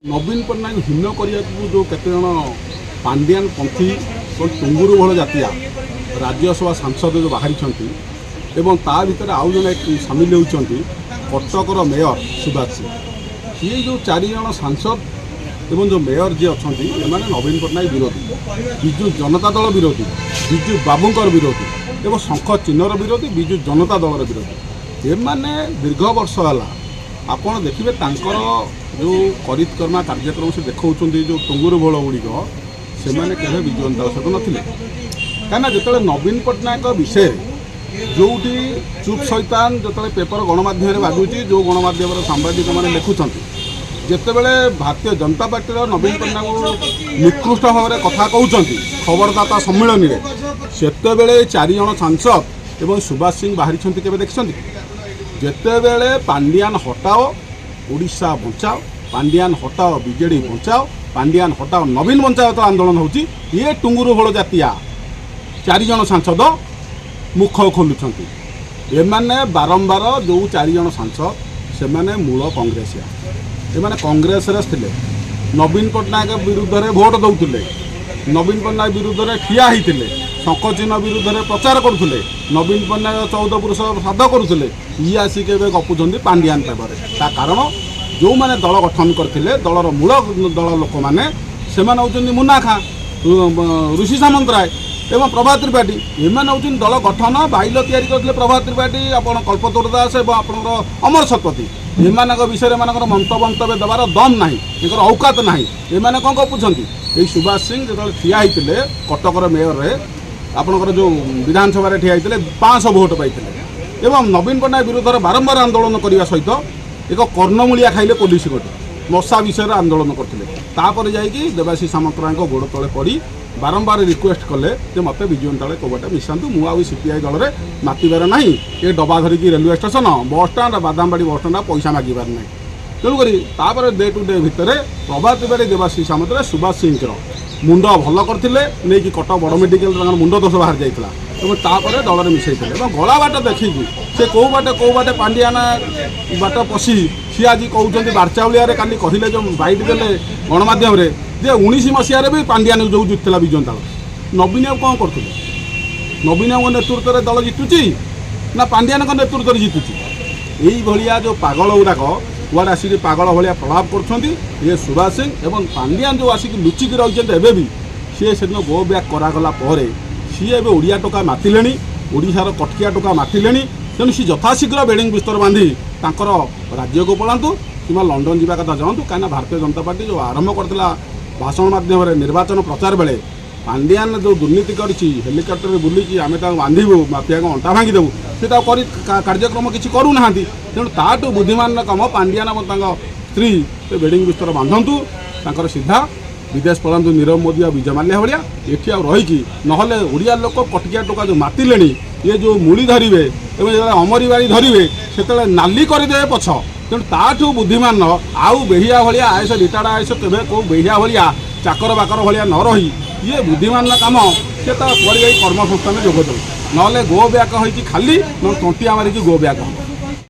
नवीन पट्टनायक हीन करने जो केते जन पांडियान पंथी टुंगुरु भल जातिया राज्यसभा सांसद जो बाहरी एवं ता भीतर आउ जन सामिल होती कटकर मेयर सुभाष सिंह ये जो 4 जन सांसद एवं जो मेयर जी अच्छा एमाने नवीन पट्टनायक विरोधी विजु जनता दल विरोधी विजु बाबूंकर विरोधी एवं शंख चिन्हर विरोधी विजु जनता दलर विरोधी एमाने दीर्घ वर्ष है आपड़ देखिए जो करितकर्मा कार्यक्रम से देखा जो टुंगुरु भोल गुड़िक से विजु जनता दल सहित नथिले कहीं जो नवीन पट्टनायक विषय जो चुप शैतान जो पेपर गणमाध्यम बाजुची जो गणमाध्यम सांबादिक मैंने लिखुंट जितेबले भारतीय जनता पार्टी नवीन पट्टनायक निकृष्ट भाव में कथा कहते खबरदाता सम्मिलन में सेतेबले 4 जन सांसद एवं सुभाष सिंह बाहरी के देखते जितेबले पांडियान हटाओ ओडिशा बचाओ पांडियान हटाओ बीजेडी बचाओ पांडियान हटाओ नवीन बचाओ तो आंदोलन होची ये टुंगुरु भोल जातिया 4 जन सांसद मुख खोलुंट एमाने बारंबार जो 4 जन सांसद से मूल कांग्रेसिया एमाने कांग्रेस थे नवीन पट्टनायक विरुद्ध में भोट दौले नवीन पट्टनायक विरुद्ध में ठिया होते शंख चिन्ह विरुद्ध में प्रचार करुले नवीन पट्टनायक 14 पुरुष साध करुले ये आसिक गपुंट पांडियान पेपर ता कारण जो मैंने दल गठन करते दलर मूल दल लोक मैंने से मुन्ना खां ऋषि सामंतराय एवं प्रभात त्रिपाठी एमाने होउछन दल गठन बाइल तैयारी करते प्रभात त्रिपाठी आपण कल्पतरु दास एवं आपणर अमर शतपथी एमानक विषय एमानकर मंतव्य देवार दम ना एक औकात ना एमाने कौन गपुंट ये सुभाष सिंह जो ठिया होते कटकर मेयर रे आपणकर जो विधानसभा ठिया होते 500 भोट पाई एवं नवीन पट्टनायक विरुद्ध बारंबार आंदोलन करने सहित एक कर्णमूलिया खाइले पुलिस गोटे मशा विषय आंदोलन करते जाकि देवाशीष सामंतराय गोड़ तले पड़ी बारंबार रिक्वेस्ट कले जे मत विजु जनता कौटे मिशातु मुझे सीपीआई दल में मातबार ना ये डबा धरिकी railway station bus stand Badambadi bus stand पैसा मागिबार ना तेणुक डे टू डे भितर प्रभात त्रिपाठी देवाशीष सामंतराय सुभाष सिंह मुंड भल करते नहीं कि कटक बड़ मेडिकल मुंड दोष बाहर जाता और दल में मिसई गला बाट देखिकी से कौ बाटे पांडियाना बाट पशि सी आज कहते बारचाउलिया कहले जो बैट देले गणमाध्यम जे 19 मसीह भी पांडियान जो जितला विजु जनता दल नवीन कौन करते नवीन नेतृत्व में दल जितुची ना पांडियान नेतृत्व में जितुची यही भाया जो पागल गुड़ाक कुआड़े आसिक पागल भाया प्रभाव कर सुभाष सिंह एवं पांडियान जो आसिक लुचिकी रही भी सी से गो बैक करागला सी ए ओडिया टोका मातिले ओडिशार कटकिया टोका मातिले तेणु सी यथाशीघ्र बेडिंग बिस्तर बांधि राज्य को पलांतु कि लंडन जावा कथा जातु कहीं भारतीय जनता पार्टी जो आरंभ करता भाषण माध्यम निर्वाचन प्रचार बेले पांडियान जो दुर्नीति कर हेलिकप्टर बुलिकी आम बांधबू माफिया को अंटा भांगी देवु से कार्यक्रम किसी करूना तेणु ताठू बुद्धिमान कम पांडियान स्त्री बेडिंग बिस्तर बांधतु तर सीधा विदेश पलांतु नीरव मोदी और विजय माल्या भाया ये रहीकि ना ओडिया लोक कटकिया टोका जो मातिले ये जो मूली धरवे जो अमरीबाड़ी धरवे से नाली करदे पछ तेणु ताठू बुद्धिमान आउ बेहिया भाया आयस रिटायर्ड आयस केवे कौ बेहिया भाया चाकर बाकर भाया न रही ये बुद्धिमान कम से कर्मसंस्थान जोग दे ना गो ब्याक हो खाली न तंटिया मारिकी गो ब्याक हम